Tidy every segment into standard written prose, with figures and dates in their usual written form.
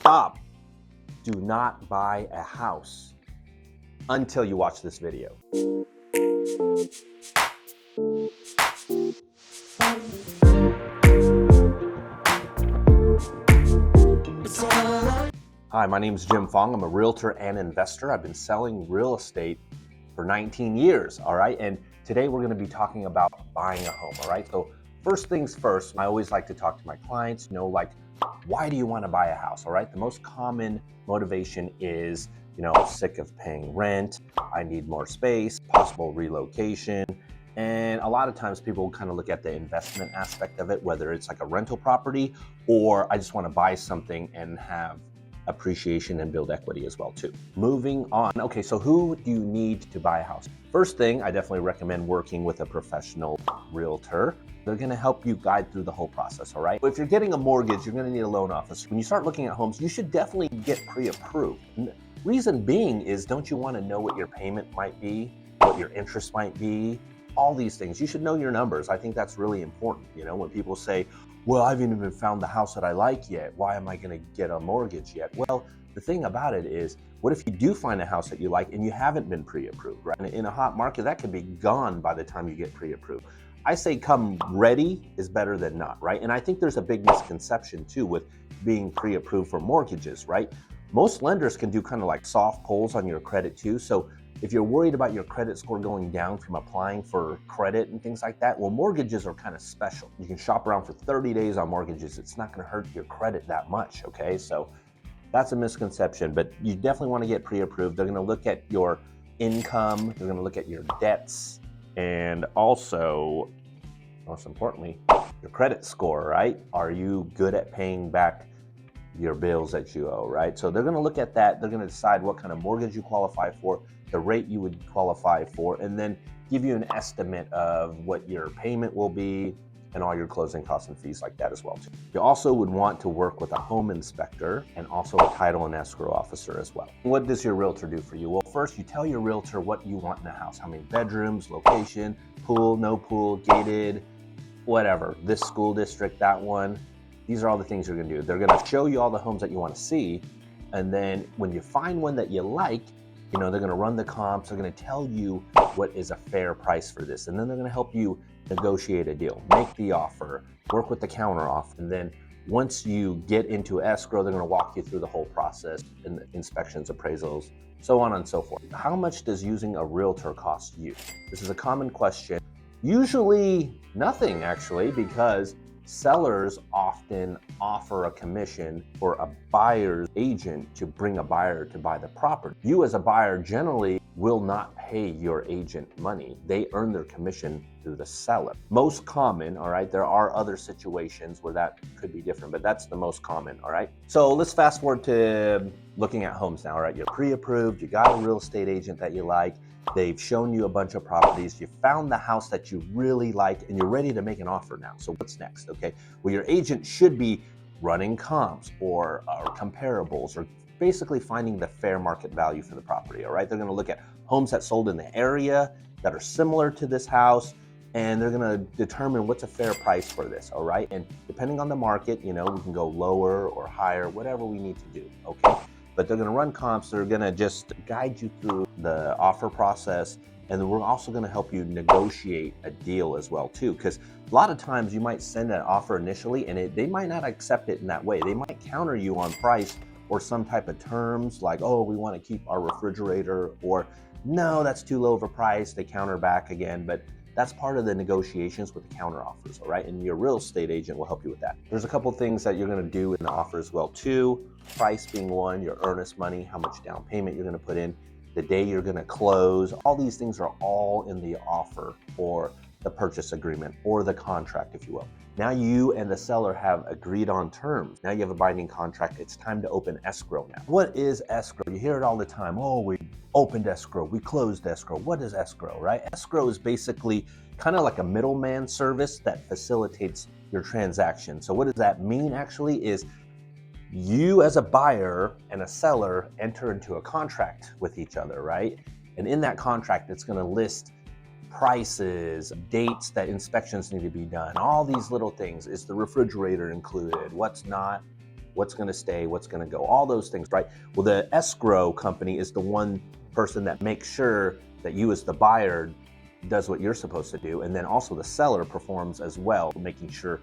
stop. Do not buy a house until you watch this video. Hi, my name is Jim Fong. I'm a realtor and investor. I've been selling real estate for 19 years, all right? And today we're gonna be talking about buying a home, all right? So first things first, I always like to talk to my clients, why do you wanna buy a house, all right? The most common motivation is, sick of paying rent, I need more space, possible relocation. And a lot of times people kind of look at the investment aspect of it, whether it's like a rental property or I just want to buy something and have appreciation and build equity as well too. Moving on. Okay, so who do you need to buy a house? First thing, I definitely recommend working with a professional realtor. They're going to help you guide through the whole process, all right? If you're getting a mortgage, you're going to need a loan officer. When you start looking at homes, you should definitely get pre-approved. Reason being is, don't you want to know what your payment might be, what your interest might be, all these things. You should know your numbers. I think that's really important. When people say, well, I haven't even found the house that I like yet, why am I going to get a mortgage yet? Well, the thing about it is, what if you do find a house that you like and you haven't been pre-approved, right? In a hot market, that could be gone by the time you get pre-approved. I say come ready is better than not, right? And I think there's a big misconception too with being pre-approved for mortgages, right? Most lenders can do kind of like soft pulls on your credit too. So if you're worried about your credit score going down from applying for credit and things like that, well, mortgages are kind of special. You can shop around for 30 days on mortgages. It's not going to hurt your credit that much, okay? So that's a misconception, but you definitely want to get pre-approved. They're going to look at your income. They're going to look at your debts and also, most importantly, your credit score, right? Are you good at paying back your bills that you owe, right? So they're going to look at that. They're going to decide what kind of mortgage you qualify for, the rate you would qualify for, and then give you an estimate of what your payment will be and all your closing costs and fees like that as well too. You also would want to work with a home inspector and also a title and escrow officer as well. What does your realtor do for you? Well, first you tell your realtor what you want in a house, how many bedrooms, location, pool, no pool, gated, whatever, this school district, that one. These are all the things you're gonna do. They're gonna show you all the homes that you wanna see. And then when you find one that you like, they're gonna run the comps. They're gonna tell you what is a fair price for this. And then they're gonna help you negotiate a deal, make the offer, work with the counter offer. And then once you get into escrow, they're gonna walk you through the whole process, and inspections, appraisals, so on and so forth. How much does using a realtor cost you? This is a common question. Usually nothing actually, because sellers often offer a commission for a buyer's agent to bring a buyer to buy the property. You as a buyer generally will not pay your agent money. They earn their commission through the seller. Most common, all right? There are other situations where that could be different, but that's the most common, all right? So let's fast forward to looking at homes now, all right? You're pre-approved, you got a real estate agent that you like, they've shown you a bunch of properties, you found the house that you really like, and you're ready to make an offer now. So what's next, okay? Well, your agent should be running comps or comparables, or basically finding the fair market value for the property, all right? They're gonna look at homes that sold in the area that are similar to this house, and they're gonna determine what's a fair price for this, all right? And depending on the market, we can go lower or higher, whatever we need to do, okay? But they're gonna run comps, they're gonna just guide you through the offer process, and then we're also gonna help you negotiate a deal as well too, because a lot of times you might send an offer initially and they might not accept it in that way. They might counter you on price or some type of terms like, oh, we wanna keep our refrigerator, or no, that's too low of a price. They counter back again, but that's part of the negotiations with the counter offers, all right? And your real estate agent will help you with that. There's a couple things that you're gonna do in the offer as well too. Price being one, your earnest money, how much down payment you're gonna put in, the day you're gonna close. All these things are all in the offer or the purchase agreement or the contract, if you will. Now you and the seller have agreed on terms. Now you have a binding contract. It's time to open escrow now. What is escrow? You hear it all the time. Oh, we opened escrow, we closed escrow. What is escrow, right? Escrow is basically kind of like a middleman service that facilitates your transaction. So what does that mean actually is you as a buyer and a seller enter into a contract with each other, right? And in that contract, it's gonna list prices, dates that inspections need to be done, all these little things. Is the refrigerator included? What's not? what's going to stay, what's going to go, all those things, right? Well, the escrow company is the one person that makes sure that you as the buyer does what you're supposed to do. And then also the seller performs as well, making sure,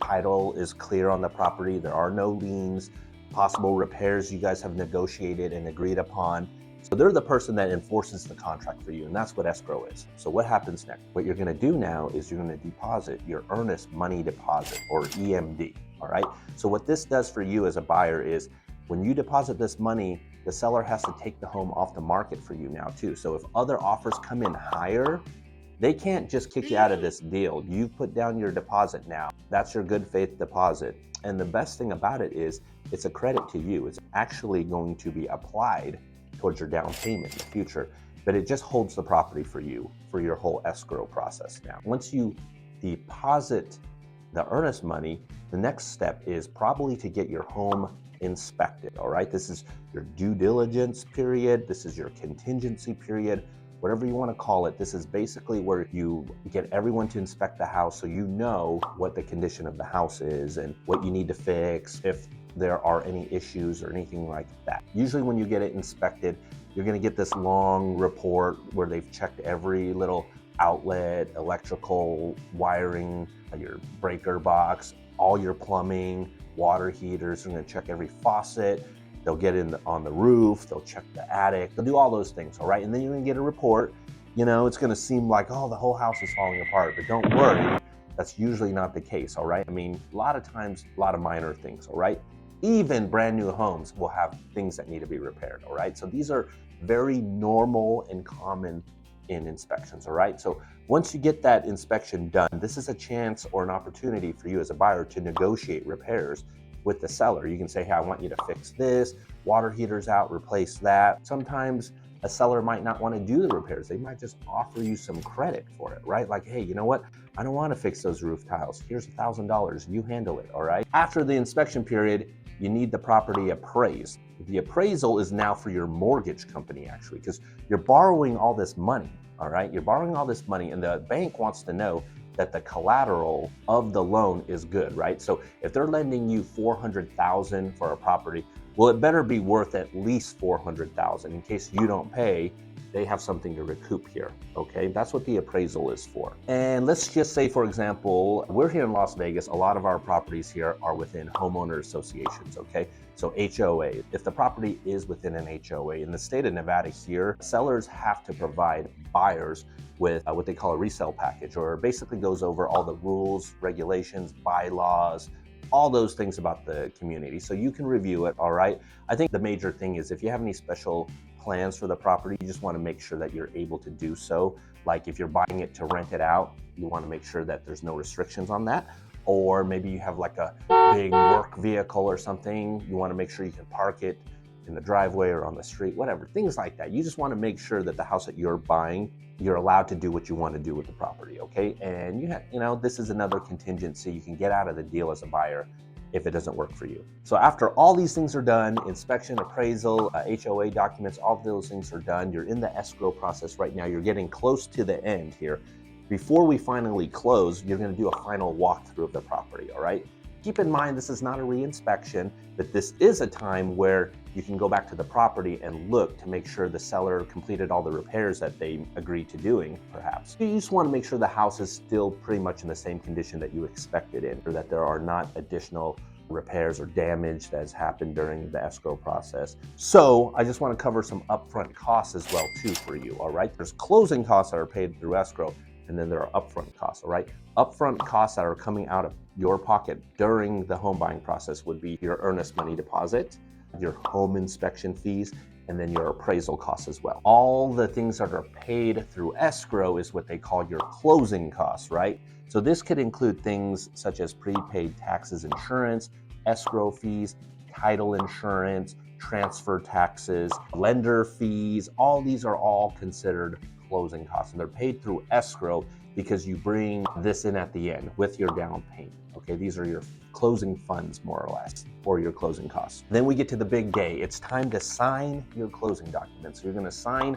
title is clear on the property. There are no liens, possible repairs you guys have negotiated and agreed upon. So they're the person that enforces the contract for you, and that's what escrow is. So what happens next? What you're gonna do now is you're gonna deposit your earnest money deposit, or EMD, all right? So what this does for you as a buyer is when you deposit this money, the seller has to take the home off the market for you now too. So if other offers come in higher, they can't just kick you out of this deal. You put down your deposit now. That's your good faith deposit. And the best thing about it is it's a credit to you. It's actually going to be applied towards your down payment in the future, but it just holds the property for you for your whole escrow process now. Once you deposit the earnest money, the next step is probably to get your home inspected, all right? This is your due diligence period. This is your contingency period, whatever you want to call it. This is basically where you get everyone to inspect the house so you know what the condition of the house is and what you need to fix, if there are any issues or anything like that. Usually when you get it inspected, you're gonna get this long report where they've checked every little outlet, electrical wiring, your breaker box, all your plumbing, water heaters. They're gonna check every faucet. They'll get on the roof, they'll check the attic, they'll do all those things, all right? And then you're gonna get a report. It's gonna seem like, oh, the whole house is falling apart, but don't worry, that's usually not the case, all right? I mean, a lot of times, a lot of minor things, all right? Even brand new homes will have things that need to be repaired, all right? So these are very normal and common in inspections, all right? So once you get that inspection done, this is a chance or an opportunity for you as a buyer to negotiate repairs with the seller. You can say, hey, I want you to fix this, water heater's out, replace that. Sometimes a seller might not want to do the repairs. They might just offer you some credit for it, right? Like, hey, you know what? I don't want to fix those roof tiles. Here's $1,000, you handle it, all right? After the inspection period, you need the property appraised. The appraisal is now for your mortgage company, actually, because you're borrowing all this money, all right? You're borrowing all this money, and the bank wants to know that the collateral of the loan is good, right? So if they're lending you $400,000 for a property, well, it better be worth at least $400,000. In case you don't pay, they have something to recoup here, okay? That's what the appraisal is for. And let's just say, for example, we're here in Las Vegas. A lot of our properties here are within homeowner associations, okay? So HOA. If the property is within an HOA, in the state of Nevada here, sellers have to provide buyers with what they call a resale package, or basically goes over all the rules, regulations, bylaws, all those things about the community. So you can review it, all right? I think the major thing is if you have any special plans for the property, you just want to make sure that you're able to do so. Like if you're buying it to rent it out, you want to make sure that there's no restrictions on that. Or maybe you have like a big work vehicle or something, you want to make sure you can park it in the driveway or on the street, whatever, things like that. You just want to make sure that the house that you're buying, you're allowed to do what you want to do with the property, okay? And this is another contingency. You can get out of the deal as a buyer if it doesn't work for you. So after all these things are done, inspection, appraisal, HOA documents, all of those things are done. You're in the escrow process right now. You're getting close to the end here. Before we finally close, you're gonna do a final walkthrough of the property, all right? Keep in mind, this is not a re-inspection, but this is a time where you can go back to the property and look to make sure the seller completed all the repairs that they agreed to doing, perhaps. You just want to make sure the house is still pretty much in the same condition that you expected it, or that there are not additional repairs or damage that has happened during the escrow process. So I just want to cover some upfront costs as well too for you, all right? There's closing costs that are paid through escrow, and then there are upfront costs, all right? Upfront costs that are coming out of your pocket during the home buying process would be your earnest money deposit, your home inspection fees, and then your appraisal costs as well. All the things that are paid through escrow is what they call your closing costs, right? So this could include things such as prepaid taxes, insurance, escrow fees, title insurance, transfer taxes, lender fees. All these are all considered closing costs, and they're paid through escrow because you bring this in at the end with your down payment. Okay, these are your closing funds, more or less, or your closing costs. Then we get to the big day. It's time to sign your closing documents. So you're gonna sign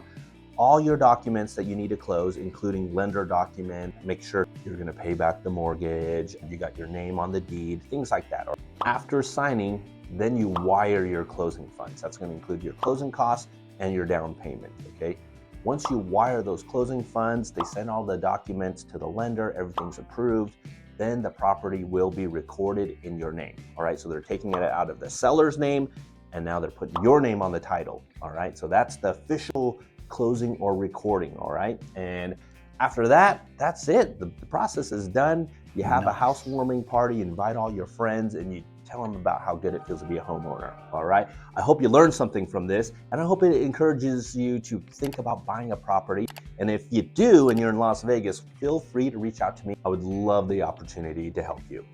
all your documents that you need to close, including lender document, make sure you're gonna pay back the mortgage, you got your name on the deed, things like that. After signing then you wire your closing funds. That's going to include your closing costs and your down payment, okay? Once you wire those closing funds, they send all the documents to the lender, everything's approved, then the property will be recorded in your name, all right? So they're taking it out of the seller's name, and now they're putting your name on the title, all right? So that's the official closing or recording, all right? And after that, that's it. The process is done. You have a housewarming party, invite all your friends, and you tell them about how good it feels to be a homeowner, all right? I hope you learned something from this, and I hope it encourages you to think about buying a property. And if you do and you're in Las Vegas, feel free to reach out to me. I would love the opportunity to help you.